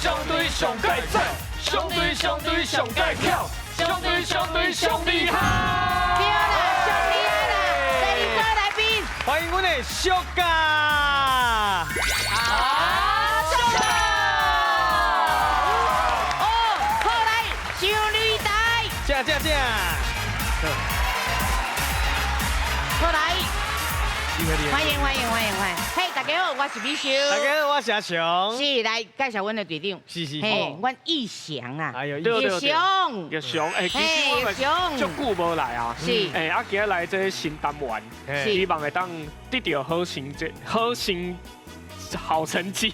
相对上介赞，相对上介巧，相对上厉害。对啦，上厉害啦！第二个来宾，欢迎阮的小嘉。好来，小女台，正。好来，欢迎！嘿，大家好，我是美秀。大家好，我是阿雄。是来介绍阮的队长。是。嘿，阮义祥啊。哎呦，对义祥。叶翔，其实我们足久无来啊。是。今日来这新单元，希望会当得到好成绩，好成绩，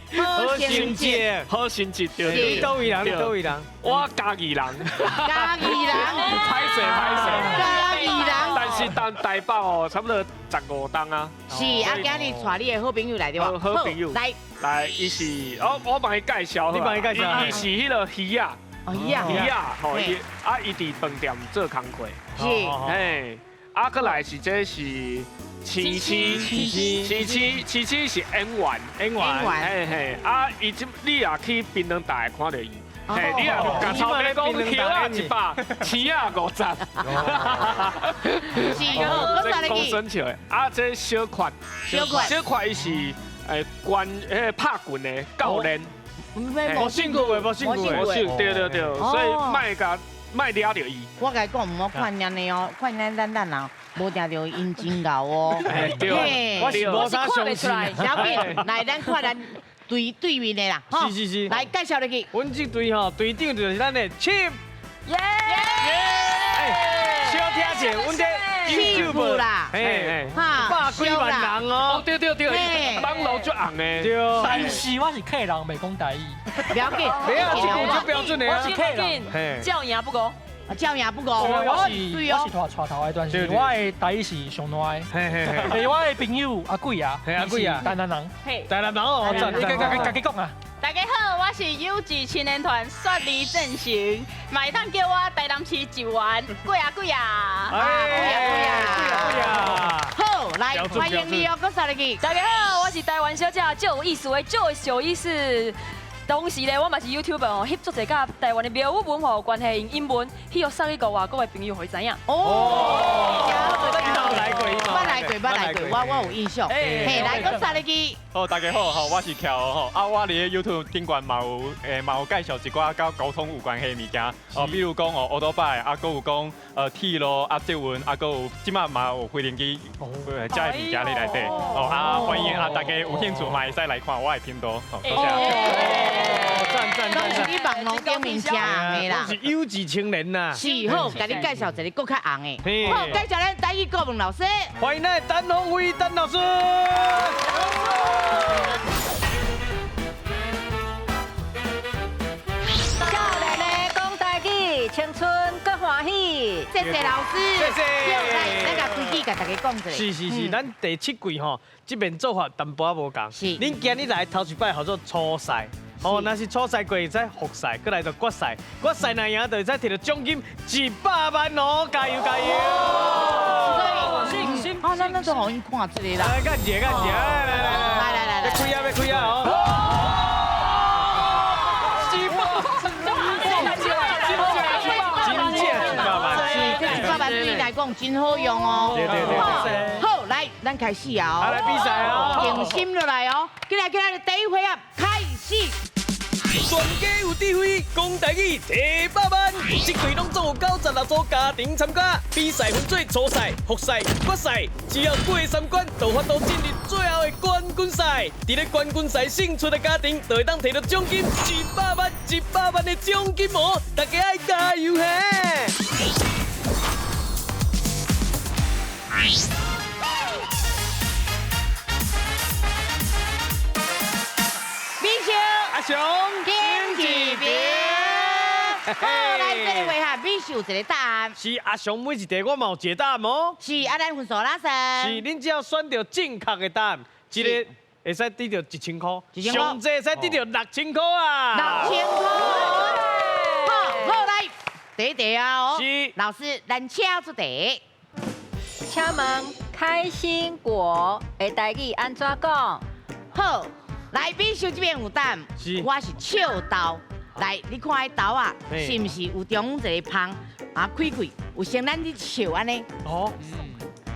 好成绩，对。你倒位人？我嘉义人。嘉義人。拍摄。嘉義人。但是台北哦，差不多15档啊。是，今日帶你的好朋友來對吧？好朋友。來，伊是，我幫伊介紹。你幫伊介紹。伊是迄個魚啊。哦，魚啊。吼，伊佇飯店做工課。是。嘿，過來是這是。七七是 N1，嘿，伊你也去檳榔台看到伊，嘿，你也甲草莓講票啊100，錢啊50。是哦，我啥講生笑的，這小款伊是拍拳的教練，無辛苦的，對，所以賣抓到伊。我甲伊講，唔好看人的哦，看咱人。无定着因真牛哦，对，我是无啥相信。小品，来咱看咱对面的啦，是，来介紹你去。阮这队吼，队长就是咱的 Chip， 耶！小听者，阮这 YouTube 啦，百几萬人哦，對，網絡足紅的，對。但是我是客人，袂講台語。不要緊，沒有，這個就標準的。我是客人，教贏不過。教贏不過，我是拖頭的段時，我的台語是上爛的。我的朋友阿貴啊，阿貴啊，台南人，台南人哦，你家己講啊。大家好，我是優質青年團雪梨正行，買當叫我台南市1元，貴啊！貴啊！好，來歡迎你哦，講啥嚟去？大家好，我是台灣小姐，就有意思的，就有意思。同時咧，我嘛是 YouTuber 哦，翕足一甲台灣的廟宇文化有關係，用英文去互送去外國的朋友，互伊知影。哦，捌來過，我有印象。嘿，來講啥嚟去？好，大家好，我是喬吼，我哋 YouTube 頂懸嘛有介紹一寡甲交通有關係物件，比如講奧多拜，還有講鐵路捷運，還有即馬嘛有飛行機，這些物件喺內底。歡迎大家有興趣嘛會使來看我的頻道，多謝。都是你網絡頂面正紅的啦，是優質青年呐。是好，給你介紹一個更較紅的。好，介紹咱台語國文老師。歡迎咱陳鴻偉陳老師。少年的講台語，青春更歡喜。謝謝老師。謝謝。來，咱甲規矩甲大家講一下。是，咱第7季吼，這邊做法淡薄仔無共。是。恁今日來頭一擺叫做初賽。哦，若是初賽過，會使複賽，過來就決賽。決賽若贏，就會使摕到獎金100萬哦！加油！行，好，咱就互因看這個啦。來，干姐，來，要開啊哦！金100萬對你來講真好用哦。對。好，來，咱開始啊！來比賽哦！靜心落來哦！起來，第一回合開始。全家有智慧，講台語100萬。這隊攏總有96組家庭參加，比賽分做初賽、複賽、決賽，只要過3關，就法度進入最後的冠軍賽。在咧冠軍賽勝出的家庭，就會當摕到獎金100萬的獎金哦！大家愛加油嘿！阿雄，經濟兵。好，來這個回合，必須有一個答案。是阿雄每一題我嘛有一個答案哦。是，咱分數哪算？是，恁只要選到正確的答案，一個會使得到1000塊，上濟會使得到6000塊啊。6000塊。好，來第一題啊哦。是。老師，咱請出題。請問開心果的台語安怎講？好。来，美秀这边有答案，是我是笑豆。来，你看迄豆啊，是毋是有中一个芳啊开开，有像咱啲笑安尼，哦，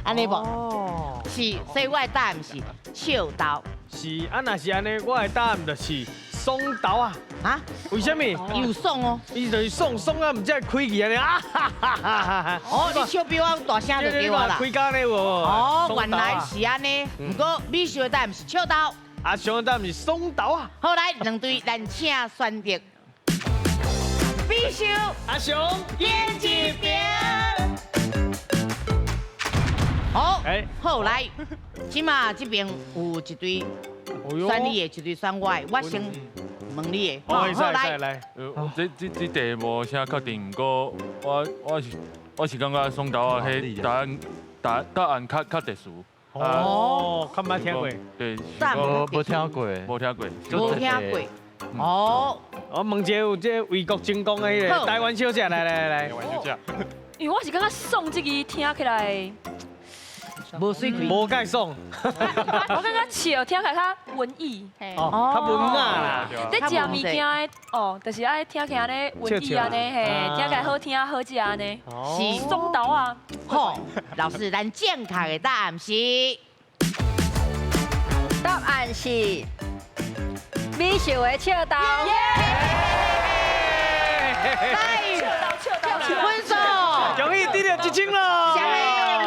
安尼无？哦，是，所以我的答案是笑豆。是啊，若是安尼，我的答案就是爽豆啊。啊？为什么？有爽哦。伊就是爽啊，唔只开去安尼啊哈哈哈哈！哦，你笑比我大声就对我啦。开到呢无？哦，原来是安尼。不过美秀的答案是笑豆。阿翔的答案是爽豆啊。好来，两队咱请选择。美秀，阿翔，演一边。好，好来，即马这边有一队选你的，一队选我的，我先问你的。好来。这题无啥确定，不过我是感觉爽豆啊，迄答案较特殊。哦，较捌听过。对，无听过。无听过。哦，我问一个有这为国争光的迄个台湾小姐，来。台湾小姐。因为我是感觉爽这个听起来。无水开，无介爽。我感觉笑听起来较文艺，哦，较文雅啦。在食物件的哦，就是爱听起来呢文艺安尼，嘿，听起来好听好食安尼。是爽豆啊！好，老师，咱正确的答案是美秀的笑豆。分数，恭喜得到1000咯！下面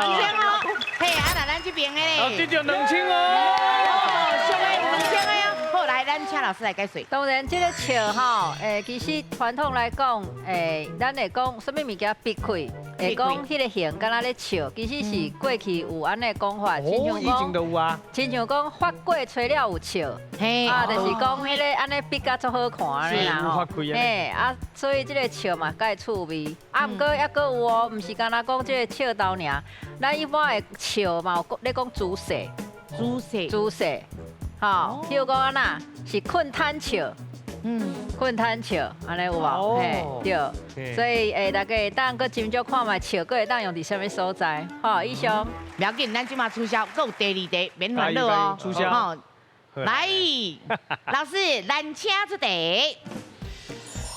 2000哦。嘿，啊，那咱这边的咧，得到2000哦。上来2000个哦。好，来，咱请老师来解说。当然，这个笑吼，其实传统来讲，咱会讲什么物件闭开，会讲迄个形，敢若咧笑，其实是过去有安尼讲法，亲像讲，亲像讲发过吹了有笑，啊，就是讲迄个安尼闭甲足好看安尼啦吼，啊，所以这个笑嘛介趣味，啊，毋过还佫有哦，毋是敢若讲这个笑豆尔，咱一般的笑嘛有咧讲姿势，吼，譬如讲安那是困瘫笑。困瘫笑，安尼有无？嘿，对，所以大家会当搁斟酌看卖笑，搁会当用伫什么所在？好，以上。不要紧，咱即马促销，搁有第二题，免烦恼哦。促销。来，老师，咱请出题。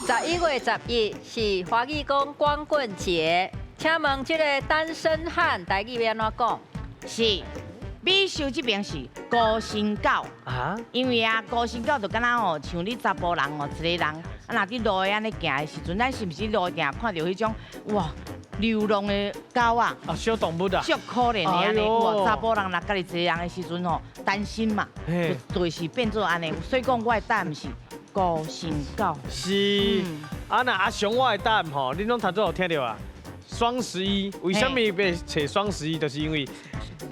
11月11是华语讲光棍节，请问这个单身汉台语要安怎讲？是。美秀这边是孤身狗啊，因为啊，孤身狗就敢若吼，像你查甫人哦，一个人啊，若伫路的安尼行的时阵，咱是毋是路行看到迄种哇流浪的狗啊？啊，小动物啊，足可怜的安尼，哇，查甫人若家己一个人的时阵吼，担心嘛，就是变做安尼，所以讲我的答案是孤身狗。是，啊那阿雄我的答案吼，你拢头早有听到啊？双11，为什么要找双11？就是因为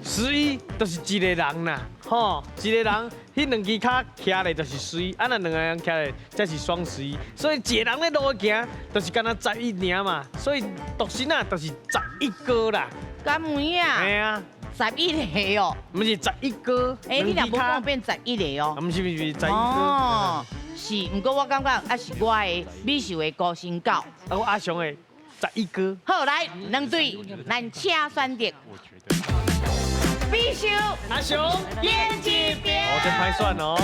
11就是一个人呐，吼，一个人迄两只脚徛咧就是11，啊那两个人徛咧才是双11，所以一个人咧路行，就是敢若11尔嘛，所以独身啊就是11个啦。敢有影？系啊，11个哦，毋是11个。你若无讲变11个哦？毋是11个。哦，是，不过我感觉还是我的美秀的孤身狗。啊，我阿雄的11个。好，来两队，咱请选择。美秀，阿雄，演一边。哦，真歹选哦。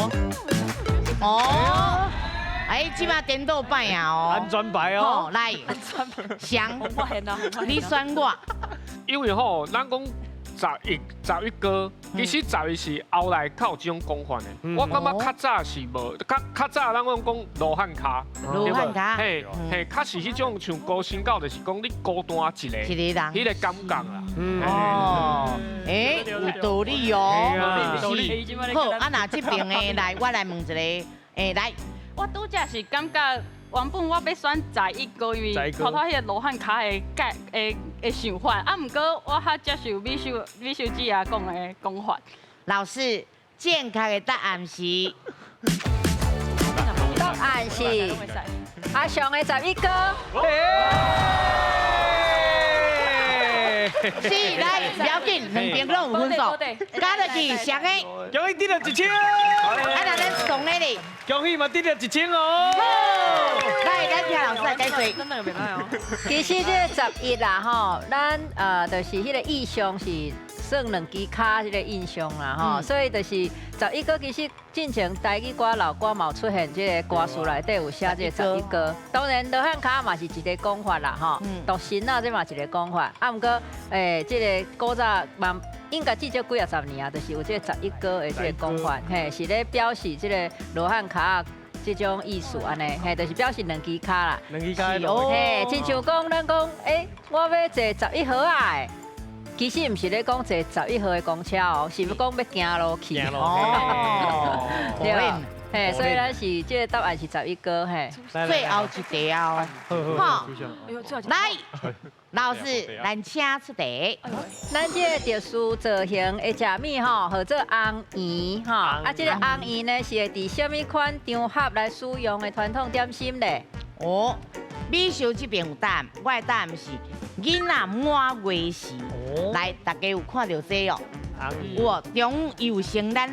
哦，即马颠倒摆啊哦。安全牌哦。来，翔，你选我。因为吼，咱讲11个，其实11是后来较有这种讲法的。我感觉较早是无，较早咱讲罗汉脚，嘿，较是迄种像孤身狗，就是讲你孤单一个，迄个感觉啦。哦，有道理哦。道理。好，啊那这边的来，我来问一个，来，我拄则是感觉。原本我要选11个，因为偷偷迄个罗汉脚的想法，啊，毋过我较接受美秀姐讲的讲法。老师，正确的答案是阿翔的11个。是，来，不要紧，两边拢有分数，加落去上个。恭喜得到1000。啊，那咱送你哩。恭喜嘛得到1000哦。来，咱听老师来解说。真的袂歹哦。其实这11啦吼，咱就是迄个意向是算两支卡这个印象啦吼，所以就是11歌其实进前台语歌、老歌嘛出现这个歌词内底有写这个11歌。当然罗汉卡嘛是一个讲法啦吼，独神啊这嘛是一个讲法。啊，不过这个古早嘛应该至少几啊10年啊，就是有这个11歌的这个讲法，嘿，是咧表示这个罗汉卡。这种意思安尼，嘿，就是表示两支卡啦，两支卡嘿，亲像讲咱讲，我要坐11号啊的，其实唔是咧讲坐11号的公车哦，是要讲要行路去。哦，对吧？嘿，所以咱是这个答案是11歌，嘿。最后一题哦，好，来。老师，咱请出题。咱这个特殊造型的食物吼，叫做红圆吼。啊，这个红圆呢是会伫什么款场合来使用的传统点心咧？哦，美秀这边有答案，我的答案是囡仔满月时。来，大家有看到这哦？有中有成咱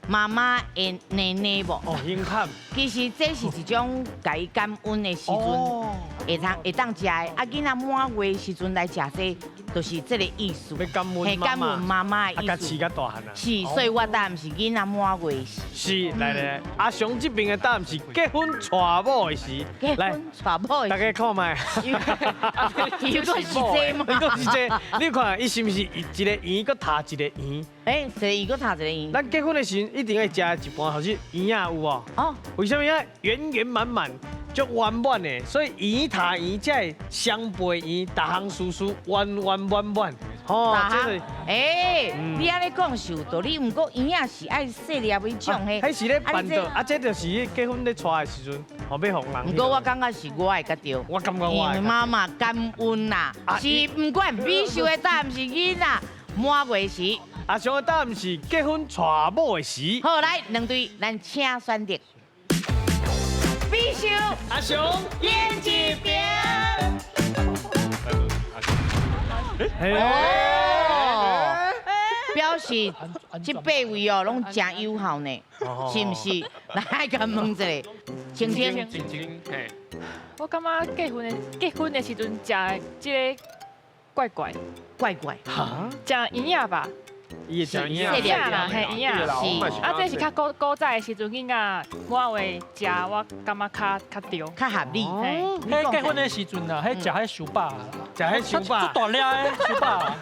妈妈的奶奶无？哦，兴坎。其实这是一种给感恩的时阵，会当食的。啊，囡仔满月时阵来食这，就是这个意思。要感恩感恩妈妈的意思。啊，饲甲大汉啊。是，所以我答案是囡仔满月时。是，来，阿雄这边的答案是结婚娶某的时。结婚娶某的。大家看麦。如果是这吗？如果是这，你看伊是不是一个圆，搁塔一个圆？一个圆搁塔一个圆。咱结婚的时一定要食一盘，就是圆啊，有无？哦。为什么呀？圆圆满满，足圆满的，所以圆塔圆才会双倍圆，逐项事事圆圆满满。哦，这个你安尼讲是有道理，不过圆啊是爱细粒为种嘿。迄是咧办到，啊，这就是结婚咧娶的时阵，后要互人。不过我感觉是我会甲对。我感觉我会。因为妈妈感恩啦，是不管美秀的答案是囡仔满月时。阿雄的答案是结婚娶某的时。好，来两队，咱请选择。美秀，阿雄，演一遍。哦，表示这八位哦，拢真友好呢，是不是？来，甲问一下，晴晴，我感觉结婚的时阵食这个怪怪，哈，食圆仔吧。伊会食圆仔啦，嘿圆仔是。啊，这是较古早的时阵，囡仔满月食，我感觉较对，较合理。迄结婚的时阵啊，迄食迄烧饱啦，食迄烧饱，大粒的烧饱。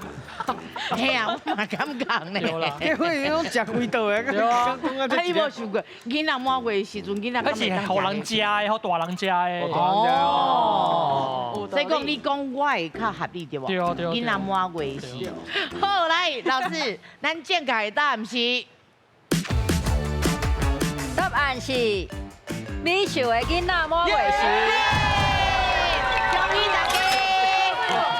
嘿啊，我嘛感觉呢。结婚迄种食几道的，对啊。你无想过，囡仔满月时阵，囡仔迄是互人食的，互大人食的。哦。所以讲，你讲我会较合理对无？对对。囡仔满月时。好，来，老师，咱正确的答案是。答案是美秀的囡仔满月时。恭喜大家！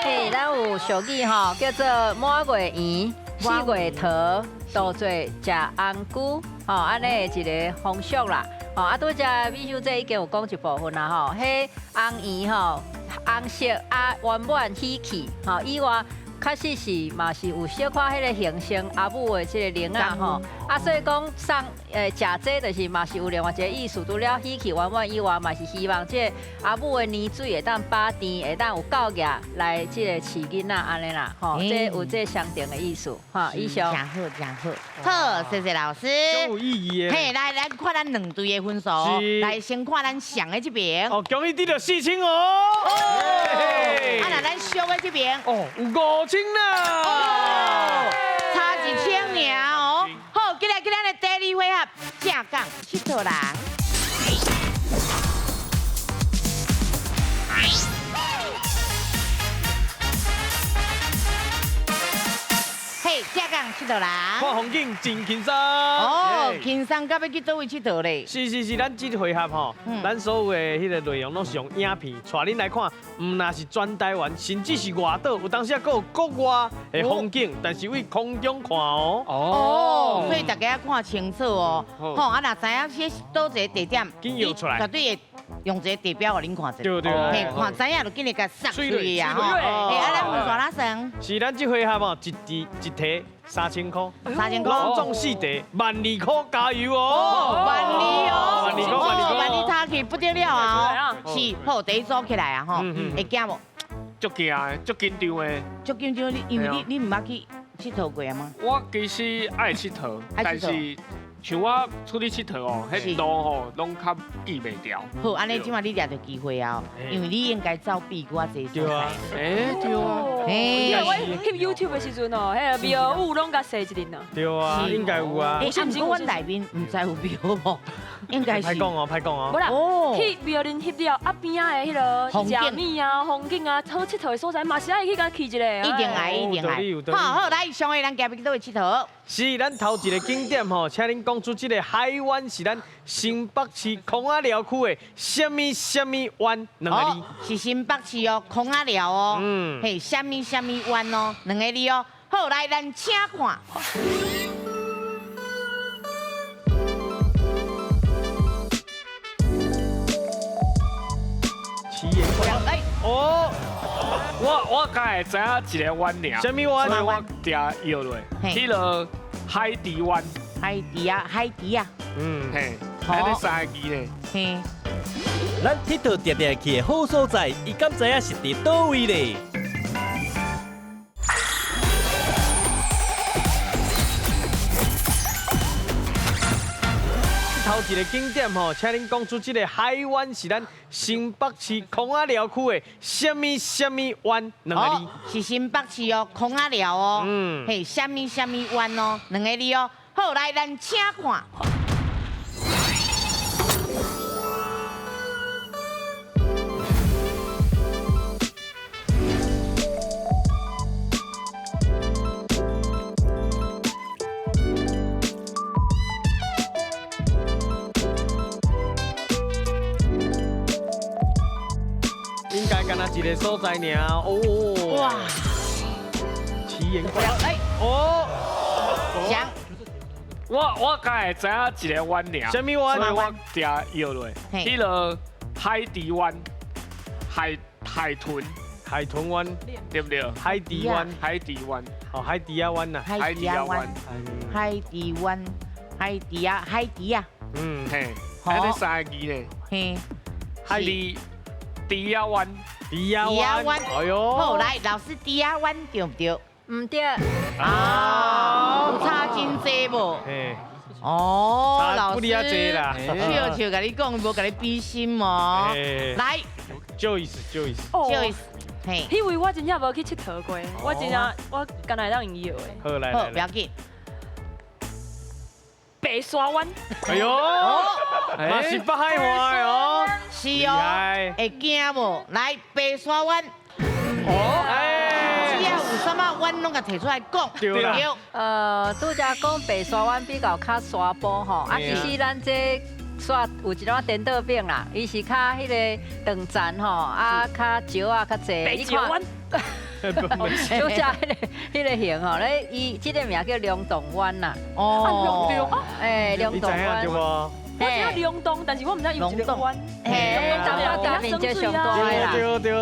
嘿，咱有俗语吼，叫做满月圆，4月桃，多做食红菇，吼，安尼的一个风俗啦。吼，啊，拄只美秀这已经有讲一部分啦，吼，迄红圆吼，红色啊，圆满喜气，吼，以外。确实是嘛是有小可迄个形成阿母的这个灵啊吼，啊所以讲送食这就是嘛是有另外一个意思，除了喜气圆满以外，嘛是希望这阿母的年水会当把甜，会当有够额来这个饲囡仔安尼啦，吼，这有这相同的意思，哈，以上。真好，好，谢谢老师。都有意义的。嘿，来看咱两队的分数，来先看咱上的这边。哦，恭喜你到4千哦。啊，那咱小的这边。哦，有5000啦。哦，差1000尔哦。好，今日咱的第2回合正港佚佗啦。嘿，正港佚佗啦。看风景真轻松。哦，轻松到要去倒位佚佗咧？是，咱这回合吼，咱所有的迄个内容拢是用影片带恁来看，唔那是全台湾，甚至是外岛，有当时还有国外的风景，但是为空中看哦。哦，所以大家要看清楚哦。好，啊，若知影是倒一个地点，紧摇出来，绝对会用一个地标给恁看一下。对。嘿，看知影就紧日甲杀出去啊！吼，嘿，啊，咱分数哪算？是咱这回合哦，一题3000块，3000块，拢中4题，12000块，加油哦！120哦，120他去不得了啊！是，好，第一组起来啊，吼，会惊无？足惊的，足紧张的。足紧张，因为你唔捌去。佚佗過啊嗎？我其實愛佚佗，但是像我出去佚佗哦，迄路吼拢較記袂掉。好，安尼即馬你掠到機會啊，因為你應該走比我濟所在。對啊。因為我翕 YouTube 的時陣哦，迄個廟宇攏甲洗一輪啊。對啊，應該有啊。誒，啊，毋過阮內面毋知有廟無，應該是。歹講哦，歹講哦。無啦，去廟裡翕了，啊邊仔的迄個食物啊、風景啊、好佚佗的所在，嘛是愛去甲去一個。一定愛，一定愛。好好，來，上個咱行去倒位佚佗。是，咱頭一個景點吼，請恁講出這個海灣是咱新北市孔仔寮區的什麼灣兩個字？是新北市哦，孔仔寮哦。嘿，什麼灣哦，兩個字哦。好，來，咱請看。奇岩灣。哦。我敢會知影一個灣爾。什麼灣？所以我定搖落，去了海迪灣。海迪啊，海迪啊。嘿，安尼三個字呢。嘿。咱佚佗定定去的好所在，伊敢知影是伫倒位咧？頭一個景點吼，請恁講出這個海灣是咱新北市孔仔寮區的什麼灣兩個字？是新北市哦，孔仔寮哦。嘿，什麼灣哦，兩個字哦。好，來，咱請看。應該干那一個所在爾哦。哇！奇岩灣。哦。想。我敢會知影一個灣爾。什麼灣？所以我定搖落，去了海迪灣，海豚灣，對不對？海迪灣。哦，海迪亞灣呐。海迪亞灣。海迪啊。嘿，安尼三個字呢。嘿。迪亞灣。哎呦。好，來，老師迪亞灣對唔對？唔對。啊，有差真濟無？哦，老師，笑甲你講，無甲你比心哦。來 ，Joyce，嘿，迄位我真正無去佚佗過，我真正我敢來當營業的。好，來，不要緊。白沙灣。哎呦，嘛是北海話的哦。是哦，會驚無？來，白沙灣。只要有什麼灣攏甲提出來講。對。拄則講白沙灣比較較沙坡吼，啊，其實咱這煞有一種顛倒餅啦，伊是較迄個長層吼，啊，較石啊較濟。白石灣。拄則迄個型吼，咧伊即個名叫龍洞灣啦。哦。龍洞灣。我知影龍洞，但是我唔知伊有一個灣。嘿，東北甲面積上大啦。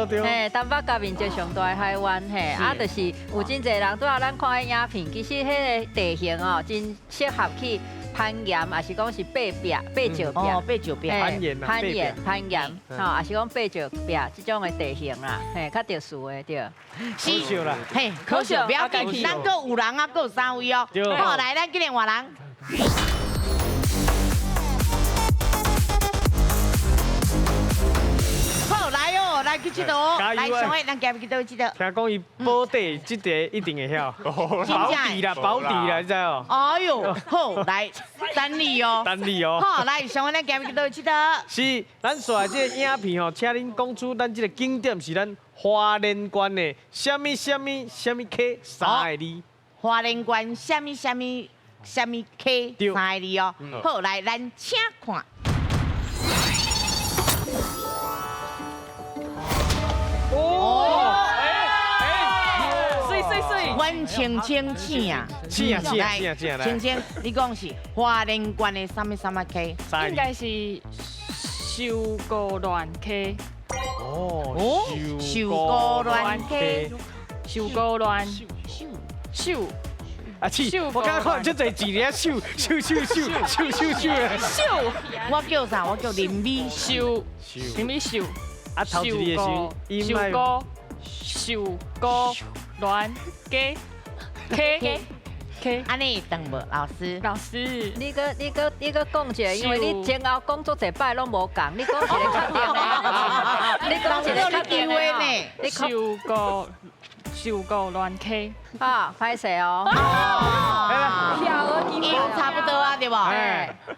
對。嘿，東北甲面積上大的海灣，嘿，啊，就是有真濟人拄仔咱看迄影片，其實迄個地形哦，真適合去攀岩，也是講是爬石壁。哦，爬石壁。攀岩，吼，也是講爬石壁這種的地形啦，嘿，較特殊的對。是啦，嘿，可惜不要緊，咱閣有人啊，閣有3位哦。好，來，咱今日換人。好，來哦，來去佚佗，來上個咱行去倒去佚佗。聽講伊保底這個一定會曉，保底啦，你知哦？哎呦，好，來等你哦。好，來上個咱行去倒去佚佗。是，咱刷這個影片吼，請恁講出咱這個景點是咱花蓮縣的什麼溪3個字？花蓮縣什麼溪3個字哦。好，來咱請看。阮青青青啊，青，你講是花蓮縣的什麼溪？應該是秀姑巒溪。哦，秀姑巒溪。秀。啊，我剛剛看這個字咧，秀。我叫啥？我叫林美秀。林美秀。啊，頭一個是秀姑巒溪。K，安尼等无老师？老师，你个讲一个，因为你前后工作一摆拢无共，你讲一个确定的，你讲一个确定的呢？你受过乱 K， 好，歹势哦。已经差不多啊，对无？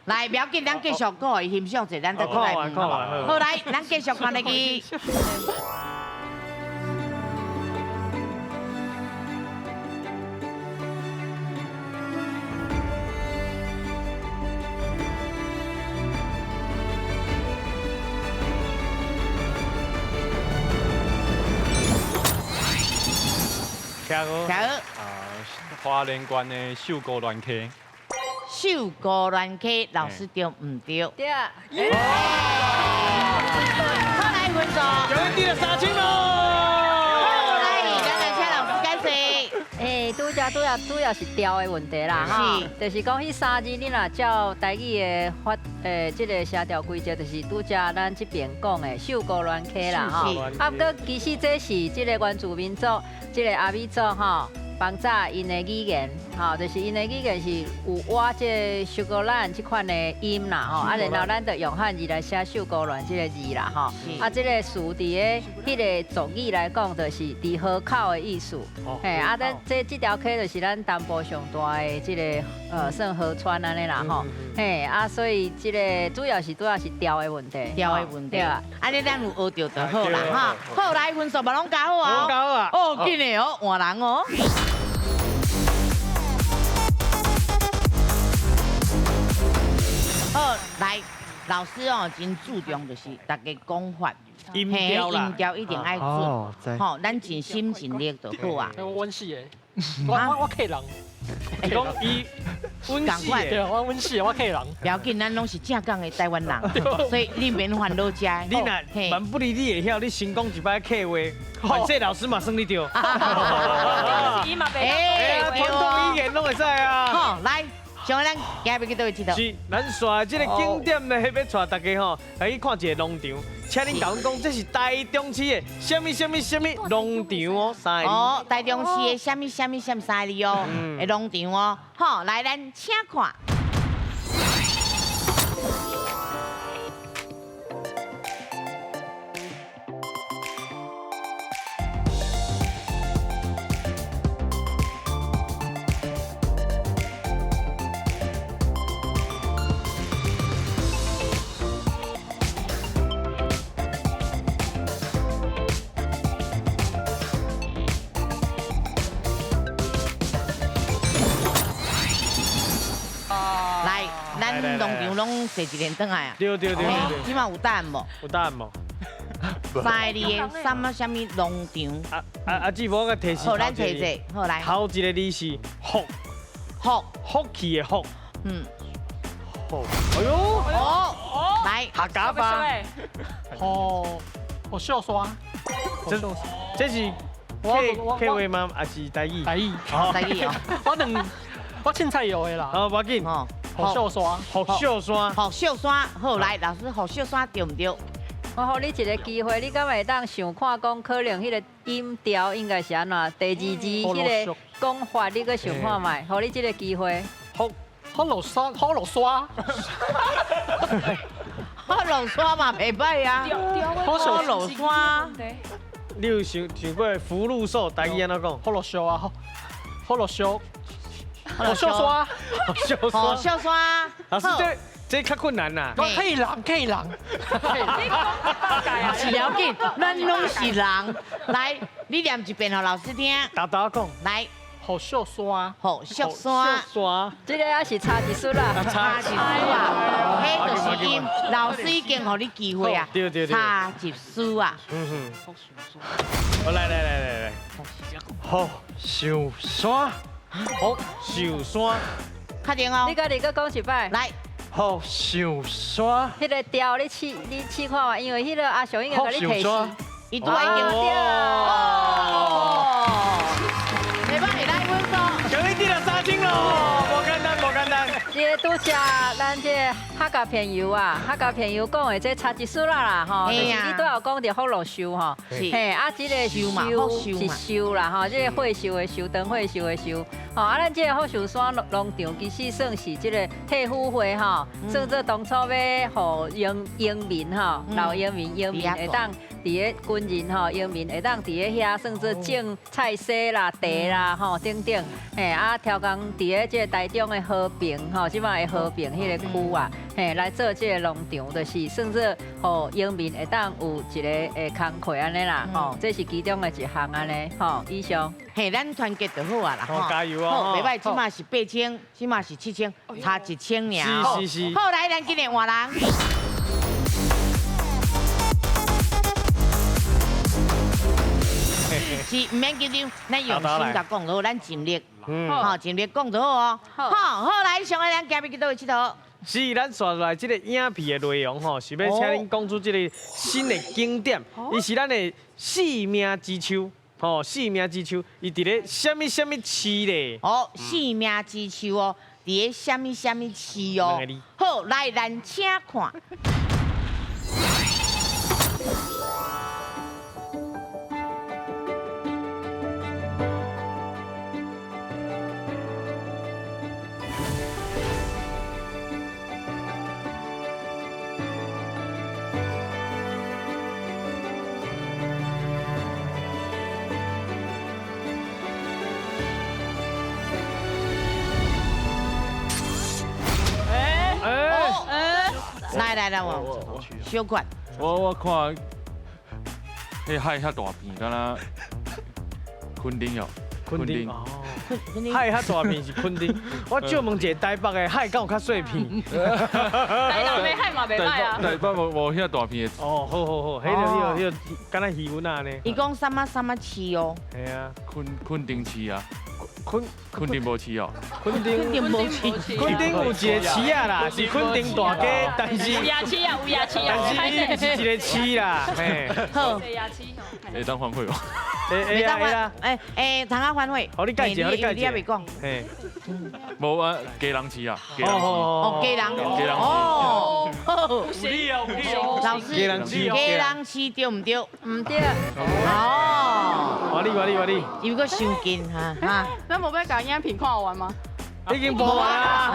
来，不要紧，咱继续讲，伊欣赏者，咱再过来问。好，来，咱继续看那个。听过。花莲县的秀姑乱 K。秀姑乱 K， 老师对唔对？对。好来分数。有一定的杀青喽。好来，咱来请老师解释。主要是调的问题啦，哈，就是讲迄3字你若照台语的这个写调规则，就是拄则咱这边讲的秀姑乱 K 啦，哈。啊，不过其实这是这个原住民族，这个阿美族哈。帮早因的语言，吼，就是因的语言是有我这秀姑兰这款的音啦，吼，啊，然后咱就用汉字来写秀姑兰这个字啦，吼，啊，这个词伫个迄个俗语来讲，就是伫河口的意思，嘿，啊，咱这条溪就是咱南部上大的这个算河川安尼啦，吼，嘿，啊，所以这个主要是调的问题，对啊，安尼咱有学着就好啦，哈，好来分数嘛拢加好啊，加好啊，哦，紧的哦，换人哦。好，来，老师哦，真注重就是大家讲法，音调啦，音调一定爱准，吼，咱尽心尽力就好啊。我温系的，我客人，讲伊温系的，对，我温系，我客人。不要紧，咱拢是正港的台湾人，所以你免烦恼遮。你若万不离你会晓，你先讲一摆客话，反正老师嘛算你对。伊嘛袂传统语言拢会使啊。好，来。像咱今日要去倒位佚佗？是，咱刷这个景点呢，要带大家吼来去看一个农场，请恁甲阮讲，这是台中市的什么农场哦，三个字。哦，台中市的什么三个字哦，的农场哦。好，来咱请看。咱农场拢坐一连转来啊！对。即马有答案无？有答案无？三个字的什么农场？阿姊我个提示。好，咱找一好来。头一个字是福气的福。福。哎呦！来客家话。好笑刷。这是客话吗？还是台语？台语。台语哦。我凊彩有的啦。好，无要紧。好秀刷，好秀刷，好来，老师好秀刷对唔对？我给你一个机会，你敢会当想看讲，可能迄个音调应该是安怎？第二字迄个讲法，你搁想看卖？给你这个机会。好落刷，好落刷嘛，袂歹啊。好落刷。你有想过福禄寿台语安怎讲？好落烧啊，好落烧。好秀刷，好秀刷。老师，这较困难呐。可以人。是了紧，咱拢是人。来，你念一遍给老师听。大家讲。来，好秀刷，好秀刷。这个也是差一丝啦。差一丝啊，迄就是因老师已经给你机会啊。对。差一丝啊。好，来。好秀刷。好秀刷，确定哦。你家己搁讲一摆。来，好秀刷。迄个调你试看嘛，因为迄个阿雄应该给你提示。伊拄已经对了。袂歹，来分数。有一定的杀青咯，无简单。这个个拄则咱这客家片油啊，客家片油讲的这差一丝啦吼，就是你都要讲着福禄寿吼，嘿，啊，这个寿是寿啦吼，这个会寿的寿，当会寿的寿，吼，啊，咱这个福寿山农场其实算是这个退伍会吼，算做当初要互英民吼，老英民会当。伫个军人吼，英民会当伫个遐算做种菜色啦、茶啦吼等等，嘿啊，超工伫个即个台中的和平吼，即摆的和平迄个区啊，嘿来做即个农场，就是算做吼英民会当有一个诶工课安尼啦，吼，这是其中的一项安尼，吼，以上。嘿，咱团结就好啊啦，好加油啊！好，袂歹，即马是8000，即马是7000，差1000尔。是。好，来，咱今日换人。是唔免紧张，咱用心甲讲好，咱尽力，好尽力讲就好哦。好，来上个咱今日去倒位佚佗。是，咱刷出来这个影片的内容吼，是要请恁讲出这个新的景点，伊是咱的四命之秋，吼，四命之秋，伊伫咧什么市咧？哦，四命之秋哦，伫咧什么市哦？好，来咱请看。来，我小款。我看，迄海遐大片，敢若昆丁哦。昆丁。海遐大片是昆丁。我借问一下，台北的海敢有较细片？台南的海嘛袂歹啊。台北无遐大片。哦，好，迄个，敢若鱼丸啊呢。伊讲什么市哦？系啊，昆丁市啊。昆丁无市哦，昆丁无市，昆丁有一个市啊啦，是昆丁大街，但是有夜市啊，但是是一个市啦，嘿，好，会当反悔哦，会当参加反悔，好，你介绍，你还未讲，嘿，无啊，家人市啊，哦，家人，哦，有理哦，老师，家人市对唔对？唔对，哦，我哩，伊个伤近哈。咱无要甲影片看完吗？已经播完啦。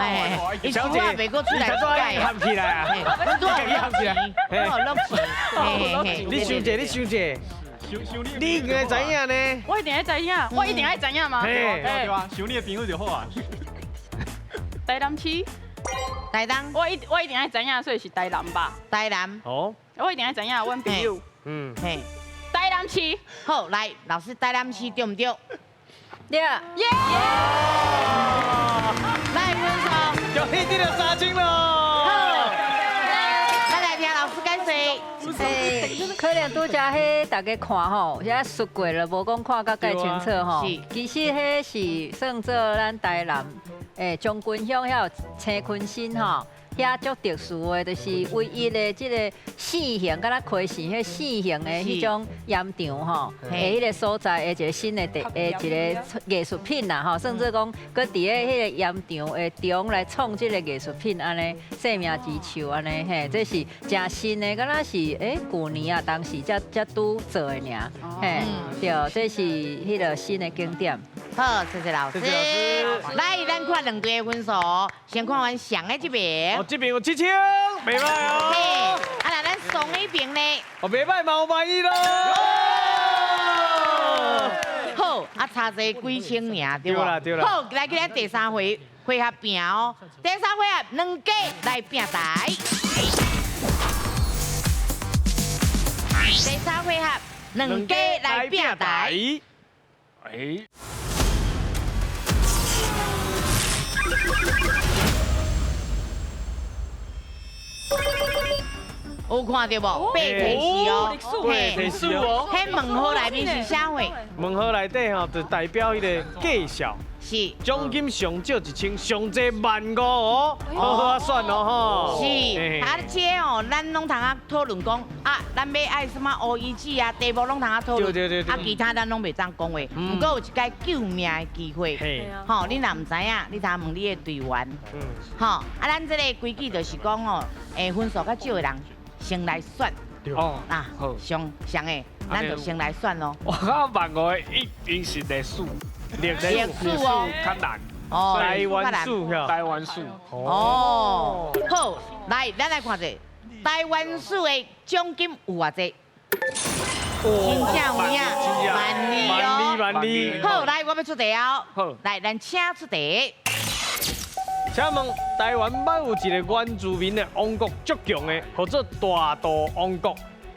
小姐，未过出来盖，合起来啊！你自己合起来，好录起。你想者，你应该知影呢。我一定爱知影，我一定爱知影吗？对啊，想你的朋友就好啊。台南市，台南，我一定爱知影，所以是台南吧？台南，哦，我一定爱知影，阮朋友。嘿，台南市。好，来，老师，台南市对唔对？对，耶！来，分手，有一定的杀青了。咱来听老师解释。可能拄则迄大家看吼，遐述过了，无讲看甲介清楚吼。其实迄是算做咱台南将军乡遐有青昆新吼。遐足特殊的，就是唯一的即个细型，敢若开线迄细型的迄种盐场吼，迄个所在的一个新的一个艺术品啦吼，甚至讲，搁伫个迄个盐场的中来创即个艺术品安尼，生命之树安尼嘿，这是真新的，敢若是旧年啊，当时才拄做的尔，嘿，对，这是迄个新的景点。好，谢谢老师。来，咱看两队的分数，先看完上的这边。哦，这边有7000，袂歹哦。嘿，啊，那咱上那边呢？哦，袂歹嘛，有万亿咯。好，啊，差这几千尔，对吧？对啦。好，来去咱第三回合拼哦。第三回合两家来拼台。第三回合两家来拼台。有看到无？八提示哦，提示哦。迄问号内面是啥货？问号内底吼，就代表迄个计数。是。奖金上少1000，上济15000哦，好划算哦吼。是。啊，这哦，咱拢通啊讨论讲啊，咱要爱什么乌鱼子啊，地步拢通啊讨论。对。啊，其他咱拢袂当讲话。不过有一个救命的机会。吼，你若唔知影，你通问你的队员。吼，啊，咱这个规矩就是讲哦，分数较少的人先来选。哦。啊，好。上的，咱就先来选咯。我问我一定是历史。历史哦，较难。哦，台湾数。哦，好，来，咱来看者，台湾数的奖金有偌济？真正有影，12000哦。好，来，我要出题哦。好，来，咱请出题。请问台湾捌有一个原住民的王国足强的，叫做大肚王国。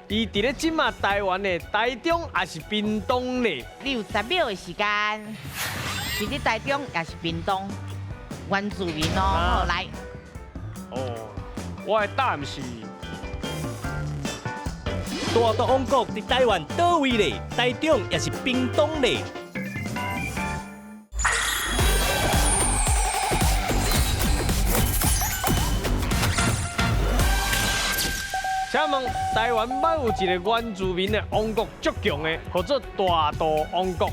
伊伫咧即马台湾的台中也是屏东咧。你有10秒的时间，是伫台中也是屏东，原住民哦。好，来。哦，我的答案是大肚王国伫台湾倒位咧？台中也是屏东咧？请问台湾捌有一个原住民的王国足强的，叫做大肚王国。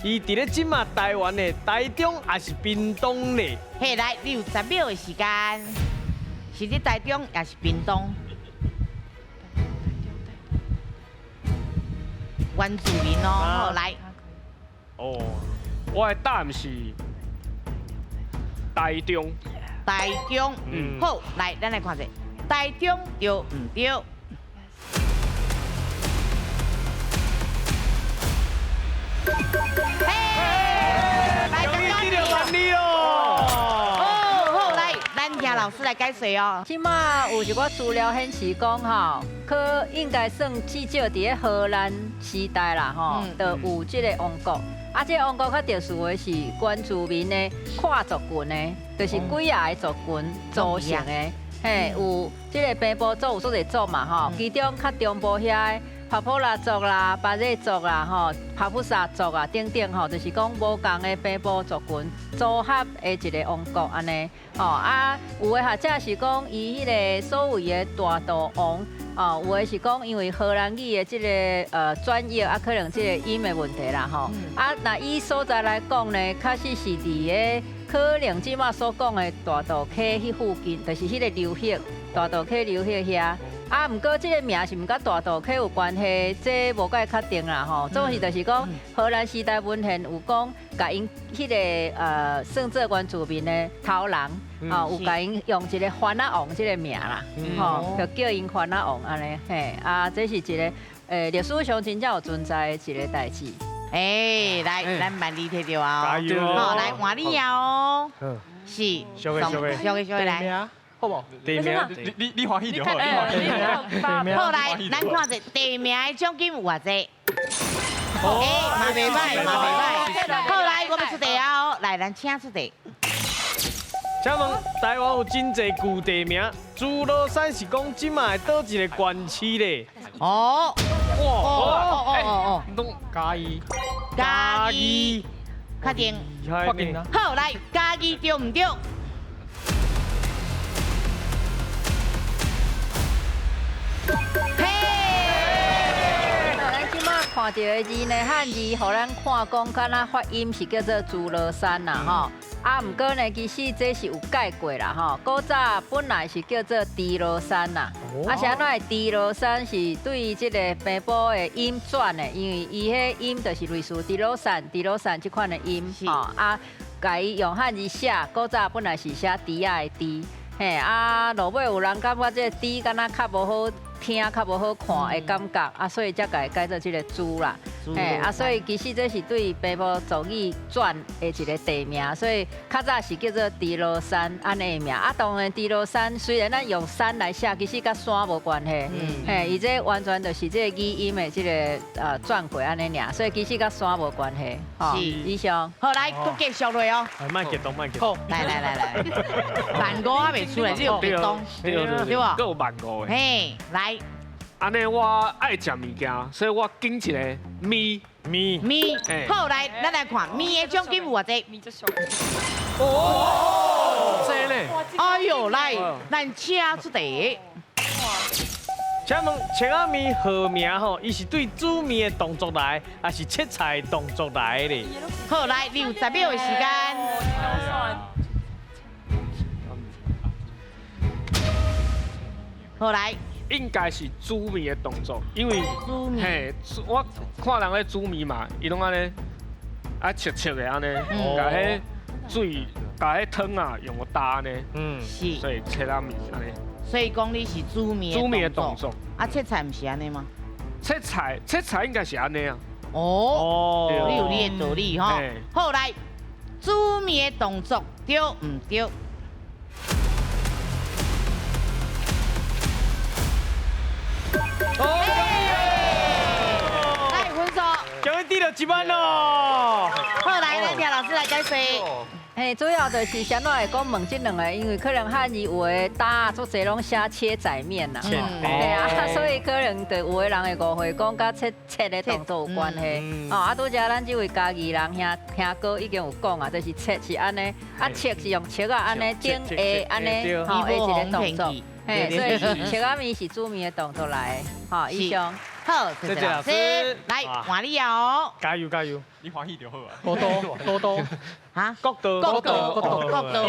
伊伫咧即马台湾的台中也是屏东咧。嘿，来，你有10秒的时间，是伫台中也是屏东？原住民哦，好来。哦，我的答案是台中。台中，好，来，咱来看者。台中对唔对？来，完你哦！哦，好，来，咱听老师来解说哦。即马有一个资料显示讲吼，应该算至少伫咧荷兰时代啦吼，就有即个王国。啊，这个王国较特殊的是原住民的跨族群的，就是几啊个族群组成的。嘿，有即个平埔族有所侪族嘛吼，其中较中部遐帕普拉族啦、巴热族啦、吼帕普萨族啊等等吼，就是讲无共的平埔族群组合的一个王国安尼。哦啊，有的学者是讲伊迄个所谓的大肚王，哦，有的是讲因为荷兰语的即个专业啊，可能即个音的问题啦吼。啊，那以所在来讲呢，确实是伫个。可能即马所讲的大肚溪迄附近，就是迄个流域，大肚溪流域遐。啊，毋过即个名是毋甲大肚溪有关系，这无解确定啦吼。总是就是讲荷兰时代文献有讲，甲因迄个算做原住民的头人，有甲因用一个番仔王即个名啦，吼，就叫因番仔王安尼。嘿，啊，这是一个历史上真正有存在的一个代志。来，咱万里摕到啊！加油！好，来换你啊哦。是。小个来。好不？地名，你欢喜就好。好来，咱看者地名的奖金有偌济？嘛袂歹。好来，我要出题啊！哦，来，咱请出题。请问台湾有真侪旧地名，诸罗山是讲即卖倒一个县市咧？哦，嘉义，确定？确定啊！好来，嘉义对唔对？嘿！咱即马看到的字呢，汉字，互咱看讲，敢若发音是叫做诸罗山啦吼。啊，毋过呢，其实这是有改过啦吼。古早本来是叫做猪罗山啦，啊，是安怎的猪罗山是对这个平埔的音转的，因为伊迄音就是类似猪罗山这款的音吼。啊，甲伊用汉字写，古早本来是写猪仔的猪，嘿啊，落尾有人感觉这个猪敢若较无好听，较无好看的感觉，啊，所以才甲伊改做这个猪啦。嘿，啊，所以其实这是对平埔族语转的一个地名，所以较早是叫做猪罗山安尼的名。啊，当然猪罗山虽然咱用山来写，其实甲山无关系。嘿，伊这完全就是这个语音的这个转过安尼尔，所以其实甲山无关系。是，以上。好来，佫继续落哦。慢激动。好，来，15000还未出来，只有屏东，对吧？佫有15000的。嘿，来。安尼我爱食物件，所以我拣一个咪。好来，咱来看咪的奖金有偌济？哦，这咧。哎呦，来，咱请出题。请问切仔面号名吼，伊是对煮面的动作来，还是切菜的动作来咧？好来，你有10秒的时间。好来。应该是煮面的动作，因为我看人咧煮面嘛，伊拢安尼切的安尼，甲迄水、甲迄汤啊用个打呢，是，所以切仔面安尼。所以讲你是煮面的动作，啊切菜唔是安尼吗？切菜应该是安尼啊。哦，你有你的道理吼。好来，煮面的动作对唔对？来分数，终于低了1万咯。好来，咱听老师来解释。主要就是啥哪会讲问这两个，因为可能汉语有的打做侪拢写切仔面呐，对啊，所以可能对有的人会误会讲甲切的动作有关系。啊，拄则咱这位家己人兄哥已经有讲啊，就是切是安尼，啊切是用切啊安尼顶下安尼，的一个动作。所以切仔面是煮面的动作来，以上。好，谢谢老师。来，换你哦。加油加油！你欢喜就好啊。多啊，角度，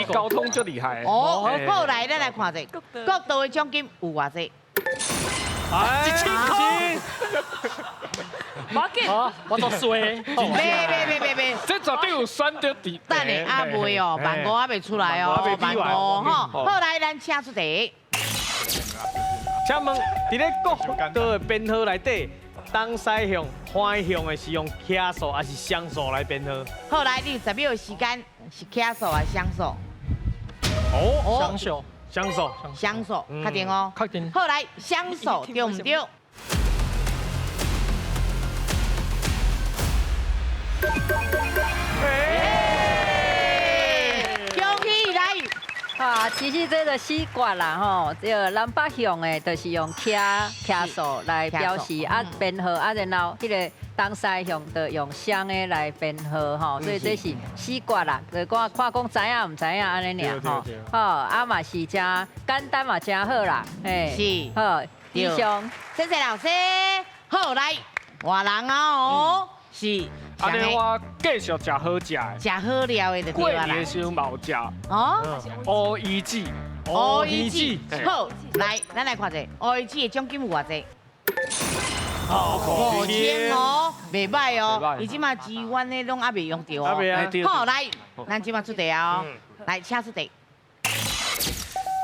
伊沟通最厉害。哦，好来，咱来看者，角度的奖金有偌济？1000块。我给。我做衰。别，这绝对有选到底。等下啊未哦，万五还未出来哦，万五吼。好来，咱请出题。请问，伫咧角度的编号内底，东西向、反向的是用卡数还是双数来编号？好来，你有10秒的时间，是卡数还是双数？双数，双数，确定哦？确定。好来，双数对唔对？恭喜来！其实这个4角啦吼，这个南北向的，就是用卡数来表示啊编号啊，然后迄个东西向就用双的来编号吼，所以这是4角啦，就看讲知影唔知影安尼尔吼。好，啊嘛是真简单嘛，真好啦，是好，以上，谢谢老师。好来，换人哦，是。安尼我继续食好食的，食好料的就对啦。过年时候嘛有食。哦。乌鱼子。乌鱼子。好，来，咱来看者，乌鱼子的奖金有偌济？5000哦，袂歹哦。伊即马资源呢拢还未用到哦。好，来，咱即马出题哦。来，请出题。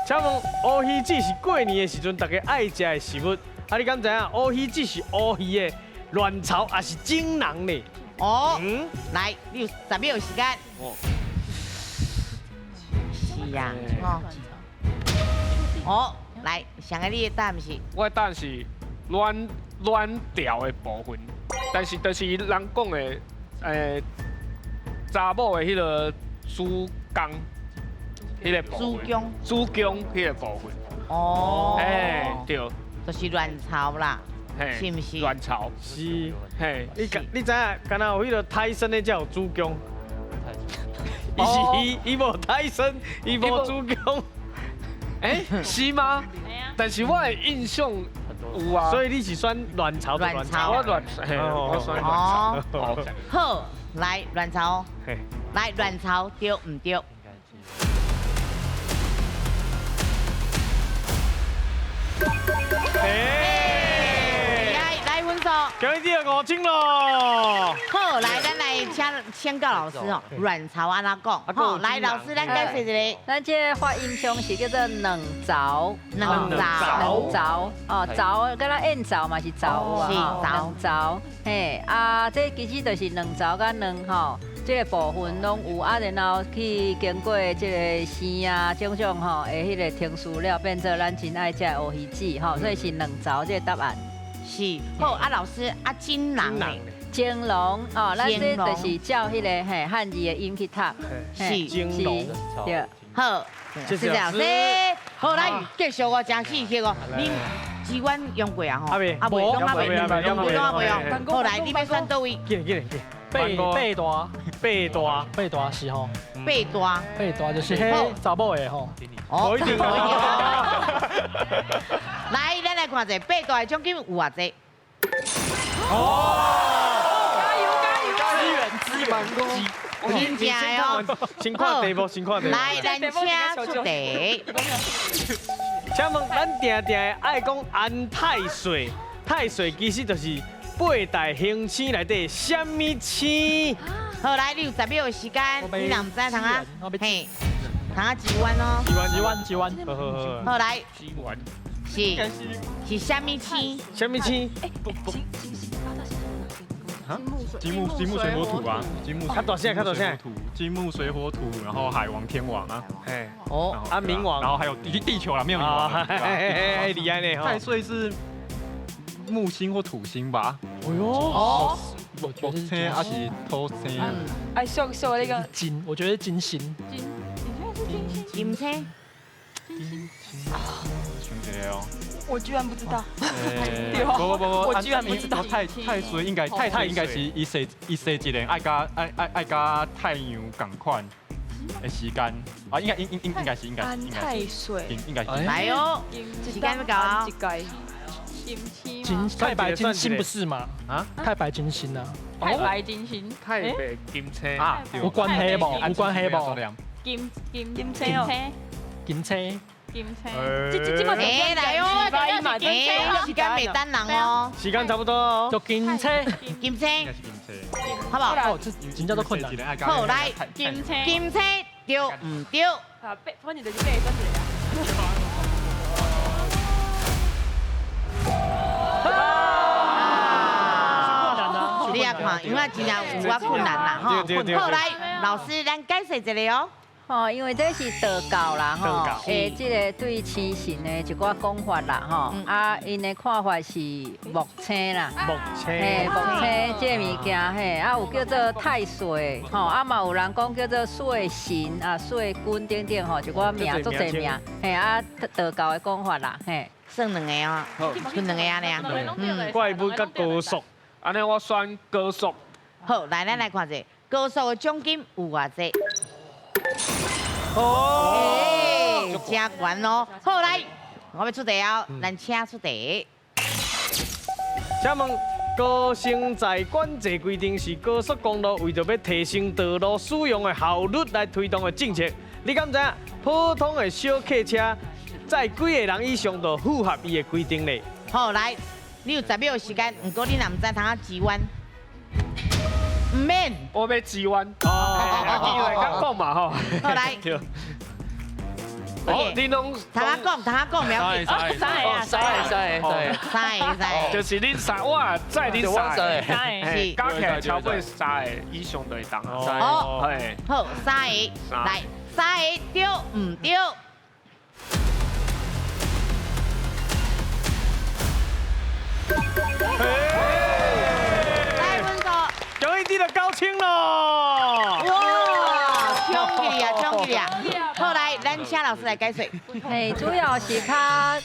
请问乌鱼子是过年的时阵大家爱食的食物，啊，你敢知影乌鱼子是乌鱼的卵巢还是精囊呢？哦，来，你有10秒时间。是呀，哦，来，上个你的答案是？我的答案是卵巢的部分，但是就是人讲的，查某的迄个子宫，迄个部分。子宫迄个部分。哦。对。就是卵巢啦。是唔是？卵巢是，嘿，你知影，敢若有迄个胎生的才有子宫，伊无胎生，伊无子宫，是吗？但是我的印象有啊，所以你是选卵巢的卵巢，我选卵巢。好，来卵巢，来卵巢对唔对？恭喜你5000咯！好，来，咱来请教老师哦，卵巢安怎讲？好，来，老师，咱解释一下。咱这发音上是叫做卵巢，哦，巢，跟咱燕巢嘛是巢啊，卵巢，嘿，啊，这其实就是卵巢甲卵吼，这个部分拢有啊，然后去经过这个生啊，种种吼，诶，迄个停饲料变做咱真爱食的乌鱼子吼，所以是卵巢这个答案。是，好啊，老师啊，精囊呢？精囊哦，咱这就是照迄个汉字的音去读，是精囊，对，好，谢谢老师。好，来继续我讲细节哦，机关用过啊吼，啊未未用啊未用，用后来你要选倒位？记咧。八大是吼，八大就是迄查某的吼。哦，一定来，咱来看者八大的奖金有偌济？资源真正哦！先看题目，先看题目。来，咱请出题。请问咱定定爱讲安太岁，太岁其实就是八大行星内底什么星？好，来，你有10秒的时间，你若唔知通啊，嘿，通啊1万哦。1万。好来1万是什么星？什么星？金木水火土啊，较大声，金木水火土，然后海王天王啊，哎，哦，啊冥王，然后还有地球啦，没有冥王。厉害呢！太岁是木星或土星吧？哦，木星还是土星？哎，秀那个金，我觉得金星。金星。兄弟哦。我居然不知道。不，我居然不知道。太岁应该是伊生一年爱加太阳同款的时间啊，应该是。太岁。应该是。来哦，时间要到。金太白金星不是吗？啊，太白金星啊。太白金星。太白金星啊，有关系无？有关系无？金车。这么来哦，时间未等人哦，时间差不多哦，就金车，好不好？哦，这真叫做困难。好来，金车对唔对？啊，反正就是8分你也看，因为真正有我困难啦吼。好来，老师，咱解释一下哦。吼，因为这是道教啦吼，即个对星神的一寡讲法啦吼，啊，因的看法是木星啦，木星这物件嘿，啊有叫做太岁吼，啊嘛有人讲叫做岁神啊、岁君等等吼，一寡名足侪名，嘿啊道教的讲法啦，嘿，算2个啊，剩2个安尼啊，怪物甲高速，安尼我选高速。好，来咱来看者，高速的奖金有偌济？哦，真悬哦！好来，我要出题哦，咱请出题。请问高升在管制规定是高速公路为着要提升道路使用的效率来推动的政策。你敢知影普通的小客车载几个人以上就符合伊的规定咧？好来，你有10秒的时间，不过你若唔知通啊2万。唔免，我要1万。哦，以为刚讲嘛吼。好来。哦，你拢通啊讲，了解。3个，就是恁3，我载恁3个，是加起来超过3个以上就会当啊。好，嘿，好3个，来3个对唔对？终于得到高清咯！哇，冲去啊！后来咱请老师来解说。嘿，主要是较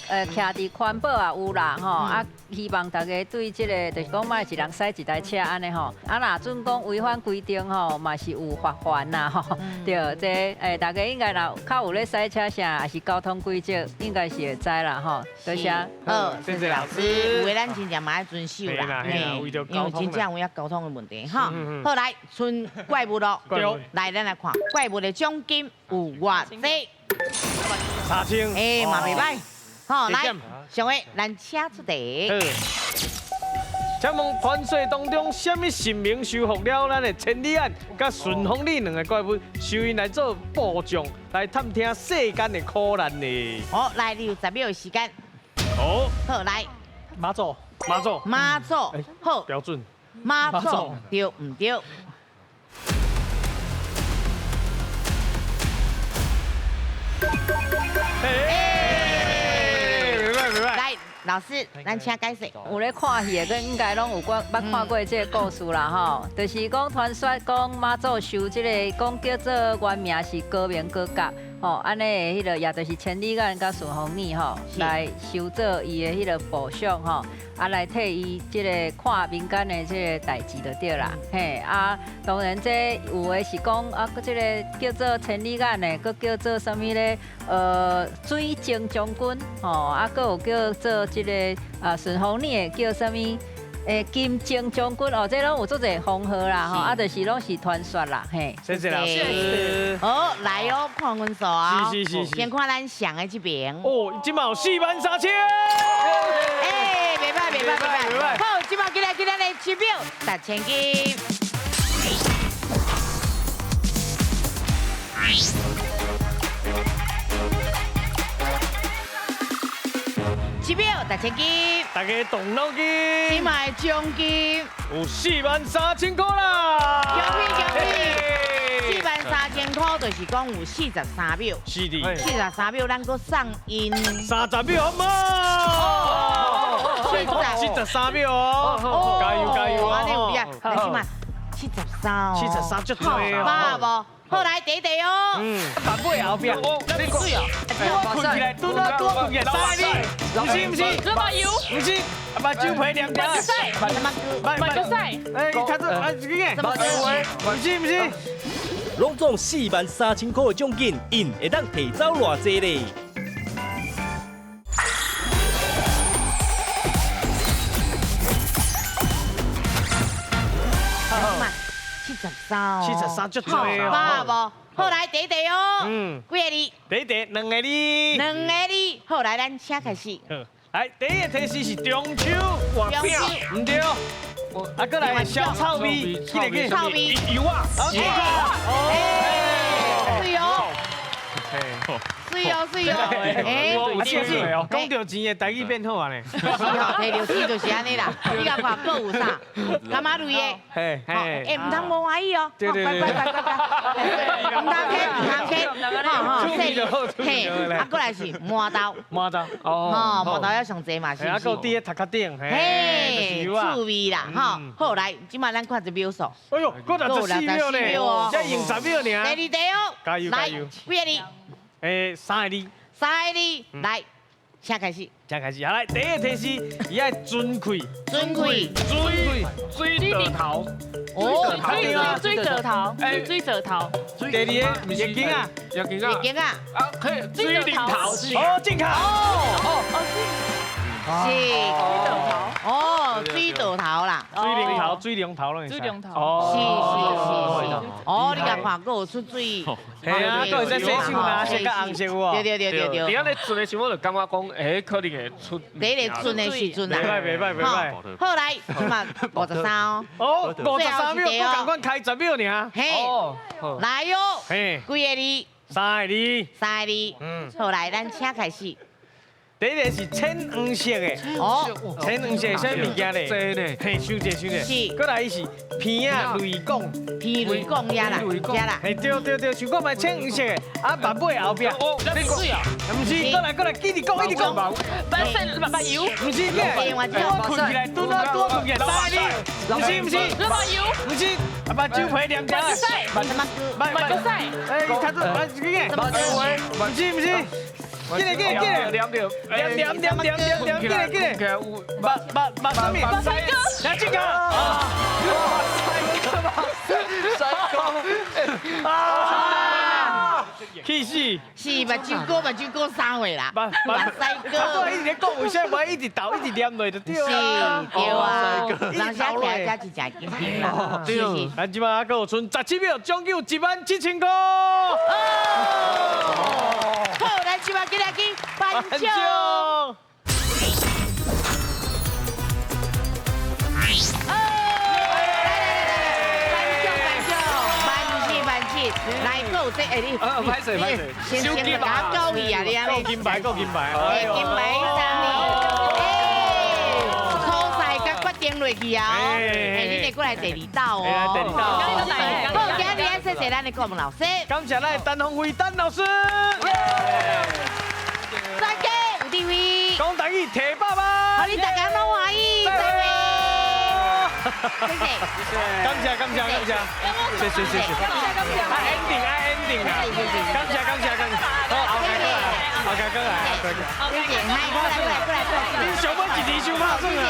徛伫环保也有啦吼，啊，希望大家对这个就是讲，卖一人驶一台车安尼吼，啊，若准讲违反规定吼，嘛是有罚款呐吼。对，这大家应该若较有咧驶车啥，也是交通规则，应该是会知啦吼。多谢。好，谢谢老师。有诶，咱真正嘛要遵守啦，因为真正有交通的问题哈。好来，剩怪物咯，来咱来看怪物的奖金有偌济？3000。哎，嘛袂歹。好，来，上位咱请出题。请问团队当中，什么神明收服了咱的千里眼甲顺风里2个怪物，受因来做部将，来探听世间的苦难呢？好，来，你有10秒的时间。好，好来，马祖，好，标准。马祖对唔对？来，老师，咱请解释。有咧看戏的，应该拢有捌看过这个故事啦吼。就是讲传说讲妈祖收这个，讲叫做原名是高明高甲，吼，安尼的迄个也就是千里眼甲顺风耳吼，来收做伊的迄个补偿吼，啊来替伊即个看民间的即个代志就对啦，嘿啊，当然这有的是讲啊，即个叫做千里眼的，佮叫做啥物咧？水晶将军吼，啊，佮有叫做即个顺风耳的叫啥物？金晶将军哦，这拢有做者封号啦吼，啊，就是拢是传说啦，嘿。谢谢老师。好，来哦，看分数啊。是。先看咱上的这边。哦，今嘛有43000。哎，袂歹。好，今嘛今日的指标1000斤。指标1000斤，大家动脑筋。今卖奖金有43000块啦！恭喜！43000块就是讲有43秒。是的。43秒，咱搁送因30秒好吗？73秒哦！加油！安尼有厉害，但是嘛73就对哦。饱无？好来第一题哦。板尾后边，你水啊！我困起来，拄啊，困起来，塞你，不是，这把油，不是，把酒配凉掉。慢就赛，哎，他这啊，这个，不是，拢总43000块的奖金，因会当提走偌济咧？73就对哦。饱无？好来第一题哦。几个字？第一题2个字。2个字。好来，咱请开始。来，第一个提示是中秋月饼，唔对。啊，过来小草味，迄个草味油啊。水哦，哎，讲到钱的台语变好啊咧。是吼，摕到钱就是安尼啦。你甲看搁有啥？干嘛类的？嘿，哎，唔通无欢喜哦。对。唔通嘿，啊，过来是麻豆。哦，麻豆要上济嘛，是不是？啊，搁伫咧头壳顶，嘿，趣味啦，哈。好来，今麦咱看这秒数。哎呦，搁14秒呢，才用10秒呢。第二题哦，加油！几个字？3个字。3个字，来，请开始。好来，第一个提示，伊爱准开。水得头。水得头。第二个眼睛啊。啊，可以水灵头。哦，健康。是。水得头啦。水龙头了。是。哦，你甲看，搁有出水。系啊，搁会使洗手啦，洗甲红色有哦。对。你安尼准的时候，就感觉讲，哎，可能会出。第一个准的时阵啦。袂歹。好来，今嘛53哦。哦，53秒，我赶快开10秒呢。嘿，来哟。嘿，几个字？3个字。好来，咱请开始。第一个是浅黄色的，浅黄色啥物件咧？嘿，收者。是。过来伊是片啊，雷公呀啦，嘿，对，想讲嘛浅黄色的，啊，板尾后边。你水啊？唔是，过来，一直讲。把油。唔是嘅，我困起来，拄啊困起来，3个字，唔是。把油。唔是，啊，把酒配凉掉。慢就赛。哎，他这啊，这个，唔是。进来，凉掉，进来，把什么？马赛哥，梁静康，气死！是目睭哥3位啦，马赛哥。我一直讲，为啥我一直倒，一直念落就对是，对啊，人家听家是真紧张啦，是。咱即马还有剩17秒，奖金有17000块。好，咱即马今日去颁奖。来，够这哎你，歹势，先甲交易啊，你安尼。金牌，金牌3个，初赛甲决定落去啊！哎，你得过来第2道哦。第2道。好，今日谢谢咱的国文老师，感谢咱的陈鸿辉陈老师。再见，有地位。讲台语，提爸爸。好，你大家拢欢喜，再会。谢谢，感谢，谢谢。ending 啦，感谢，好，OK，过来，谢谢，过来，你上尾一字想拍算啊？